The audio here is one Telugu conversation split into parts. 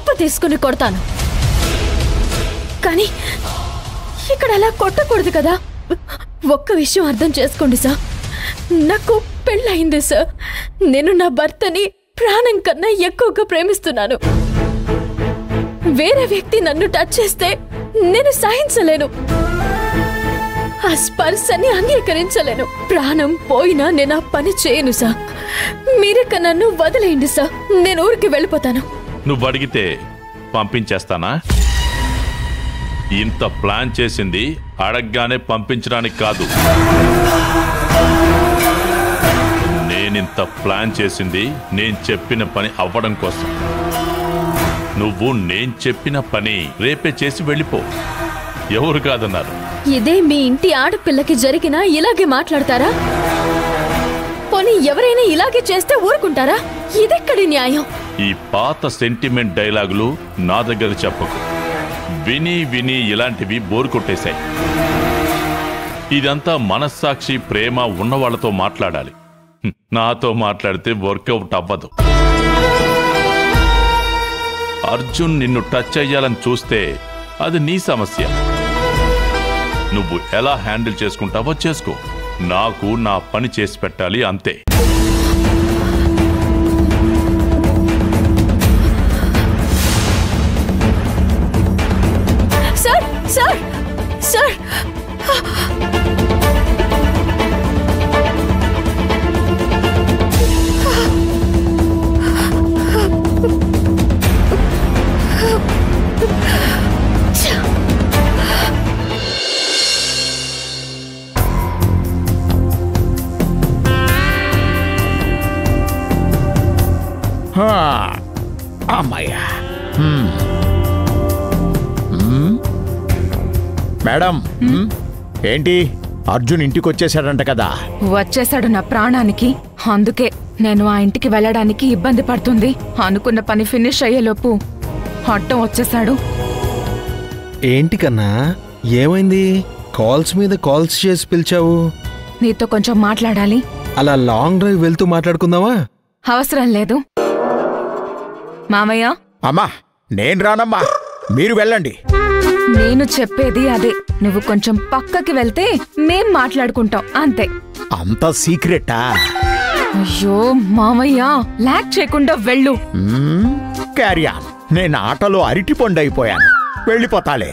చంప తీసుకుని కొడతాను. కానీ ఇక్కడ అలా కొట్టకూడదు కదా. ఒక్క విషయం అర్థం చేసుకోండి సార్, నాకు పెళ్ళయింది సార్. నేను నా భర్తని ప్రాణం కన్నా ఎక్కువగా ప్రేమిస్తున్నాను. వేరే వ్యక్తి నన్ను టచ్ చేస్తే నేను సహించలేను, ఆ స్పర్శని అంగీకరించలేను. ప్రాణం పోయినా నేను ఆ పని చేయను సార్. మీరిక నన్ను వదిలేయండి సార్, నేను ఊరికి వెళ్ళిపోతాను. నువ్వు అడిగితే పంపించేస్తానా? ఇంత ప్లాన్ చేసింది అడగ్గానే పంపించడానికి కాదు. నేనింత ప్లాన్ చేసింది నేను చెప్పిన పని అవ్వడం కోసం. నువ్వు నేను చెప్పిన పని రేపే చేసి వెళ్ళిపో. ఎవరు కాదన్నారు? ఇదే మీ ఇంటి ఆడపిల్లకి జరిగినా ఇలాగే మాట్లాడతారా? పోనీ ఎవరైనా ఇలాగే చేస్తే ఊరుకుంటారా? ఇదెక్కడి న్యాయం? ఈ పాత సెంటిమెంట్ డైలాగులు నా దగ్గర చెప్పకు. విని విని ఇలాంటివి బోరు కొట్టేశాయి. ఇదంతా మనస్సాక్షి ప్రేమ ఉన్నవాళ్లతో మాట్లాడాలి. నాతో మాట్లాడితే వర్కౌట్ అవ్వదు. అర్జున్ నిన్ను టచ్ అయ్యాలని చూస్తే అది నీ సమస్య. నువ్వు ఎలా హ్యాండిల్ చేసుకుంటావో చేసుకో. నాకు నా పని చేసి పెట్టాలి, అంతే. సార్ సార్ సార్, అమ్మయ్యా. మేడం, ఏంటి అర్జున్ ఇంటికి వచ్చేసాడంట కదా? వచ్చేసాడు నా ప్రాణానికి. అందుకే నేను ఆ ఇంటికి వెళ్ళడానికి ఇబ్బంది పడుతుంది. అనుకున్న పని ఫినిష్ అయ్యేలోపు అడ్డం వచ్చేసాడు. ఏంటి కన్నా, ఏమైంది? కాల్స్ మీద కాల్స్ చేసి పిలిచావు. నీతో కొంచెం మాట్లాడాలి. అలా లాంగ్ డ్రైవ్ వెళ్తూ మాట్లాడుకుందామా? అవసరం లేదు మామయ్య. అమ్మా, నేను రానమ్మా, మీరు వెళ్ళండి. నేను చెప్పేది అదే. నువ్వు కొంచెం పక్కకి వెళ్తే మేం మాట్లాడుకుంటాం, అంతే. అంత సీక్రెటా? అయ్యో మామయ్య, లాక్ చేయకుండా వెళ్ళు. Carry on. నేను ఆటలో అరటి పండు అయిపోయాను, వెళ్ళిపోతాలే.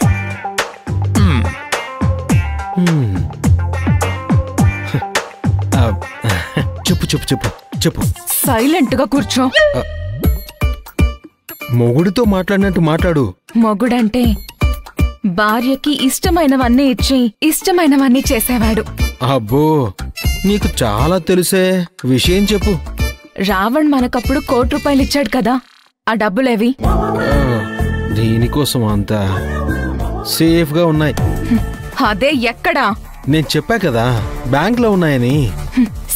చెప్పు చెప్పు చెప్పు చెప్పు. సైలెంట్ గా కూర్చో. మొగుడితో మాట్లాడినట్టు మాట్లాడు. మొగుడంటే భార్యకి ఇష్టమైనవన్నీ ఇచ్చి ఇష్టమైనవన్నీ చేసేవాడు. అబ్బో, నీకు చాలా తెలుసే. విషయం చెప్పు. రావణ్ మనకప్పుడు ₹1,00,00,000 ఇచ్చాడు కదా, ఆ డబ్బులేవి? దీనికోసం అంతా సేఫ్ గా ఉన్నాయి. అదే ఎక్కడా? నేను చెప్పా కదా, బ్యాంక్ లో ఉన్నాయని.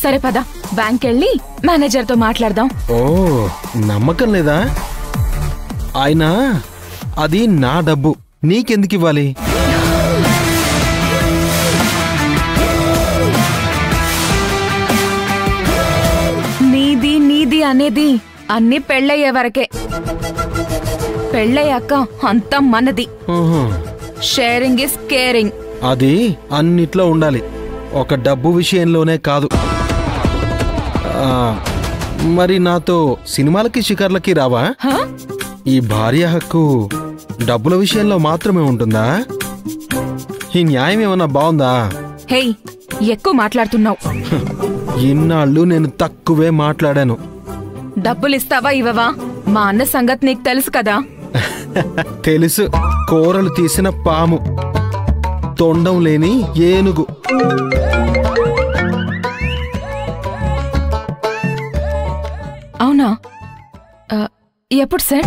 సరే పద, బ్యాంక్ వెళ్ళి మేనేజర్ తో మాట్లాడదాం. ఓ, నమ్మకం లేదా? అయినా అది నా డబ్బు, నీకెందుకు ఇవ్వాలి? నీది నీది అనేది అన్ని పెళ్ళయ్యే వరకే. పెళ్ళయ్యాక అంతా మనది. Sharing is caring. అది అన్నిట్లో ఉండాలి, ఒక డబ్బు విషయంలోనే కాదు. మరి నాతో సినిమాలకి షికార్లకి రావా? ఈ భార్య హక్కు డబ్బుల విషయంలో మాత్రమే ఉంటుందా? ఈ న్యాయం ఏమన్నా బాగుందా? హే, ఎక్కువ మాట్లాడుతున్నావు. ఇన్నాళ్ళు నేను తక్కువే మాట్లాడాను. డబ్బులిస్తావా ఇవ్వవా? మా అన్న సంగతి నీకు తెలుసు కదా. తెలుసు. కూరలు తీసిన పాము, తొండం లేని ఏనుగు. అవునా? ఎప్పుడు సార్?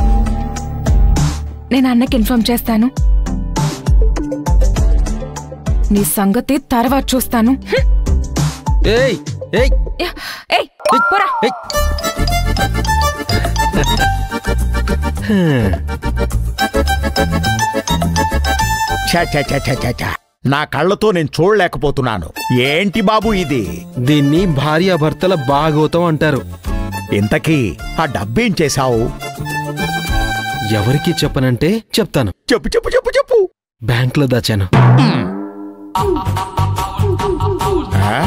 నేను అన్నకి ఇన్ఫార్మ్ చేస్తాను. నీ సంగతి తర్వాత చూస్తాను. ఏయ్ ఏయ్ ఏయ్ పోరా. నా కళ్ళతో నేను చూడలేకపోతున్నాను. ఏంటి బాబు ఇది? దీన్ని భార్యాభర్తల భాగవతం అంటారు. ఇంతకీ ఆ డబ్బేం చేశావు? ఎవరికి చెప్పనంటే చెప్తాను. చెప్పు చెప్పు చెప్పు చెప్పు. బ్యాంక్లో దాచాను. ఆ?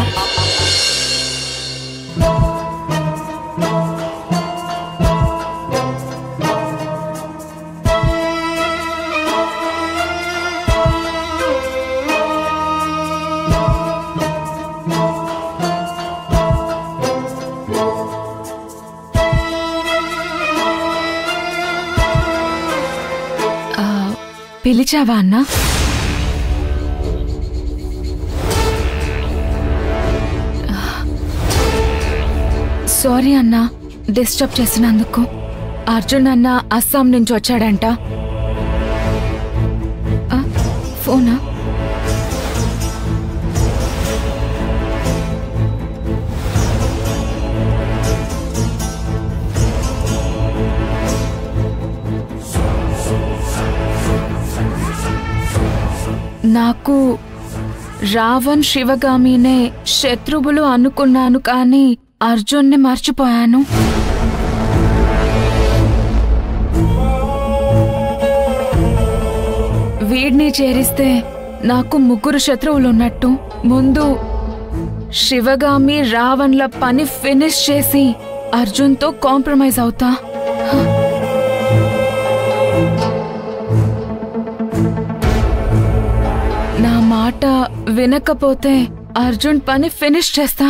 పిలిచావా అన్నా? సారీ అన్నా, డిస్టర్బ్ చేసినందుకు. అర్జున్ అన్న అస్సాం నుంచి వచ్చాడంట. ఫోనా? నాకు రావణ్ శివగామినే శత్రువులు అనుకున్నాను, కానీ అర్జున్ని మర్చిపోయాను. వీడిని చేరిస్తే నాకు 3 శత్రువులున్నట్టు. ముందు శివగామి రావణ్ల పని ఫినిష్ చేసి అర్జున్తో కాంప్రమైజ్ అవుతా. నా మాట వినకపోతే అర్జున్ పని ఫినిష్ చేస్తా.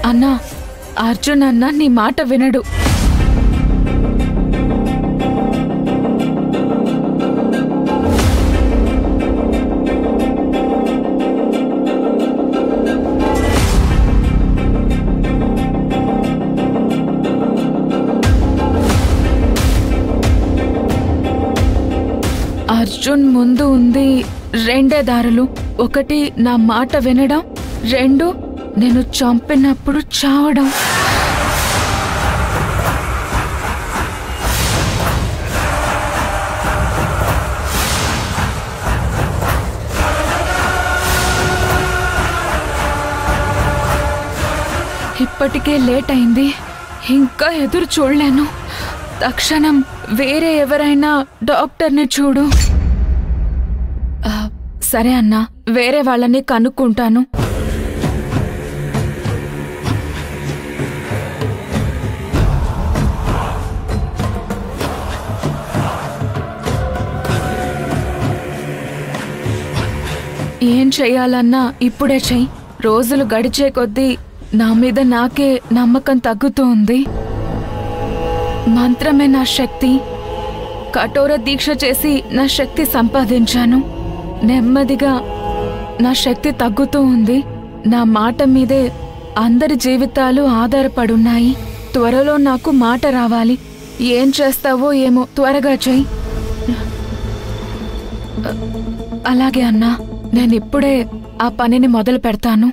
అన్నా, అర్జున్ అన్న నీ మాట వినడు. అర్జున్ ముందు ఉంది 2 దారులు. 1 నా మాట వినడం, 2 నేను చంపినప్పుడు చావడం. ఇప్పటికే లేట్ అయింది, ఇంకా ఎదురు చూడలేను. తక్షణం వేరే ఎవరైనా డాక్టర్ని చూడు. సరే అన్నా, వేరే వాళ్ళని కనుక్కుంటాను. ఏం చెయ్యాలన్నా ఇప్పుడే చెయ్యి. రోజులు గడిచే కొద్దీ నా మీద నాకే నమ్మకం తగ్గుతూ ఉంది. మంత్రమే నా శక్తి. కఠోర దీక్ష చేసి నా శక్తి సంపాదించాను. నెమ్మదిగా నా శక్తి తగ్గుతూ ఉంది. నా మాట మీదే అందరి జీవితాలు ఆధారపడున్నాయి. త్వరలో నాకు మాట రావాలి. ఏం చేస్తావో ఏమో, త్వరగా చెయ్యి. అలాగే అన్నా, నేనిప్పుడే ఆ పనిని మొదలు పెడతాను.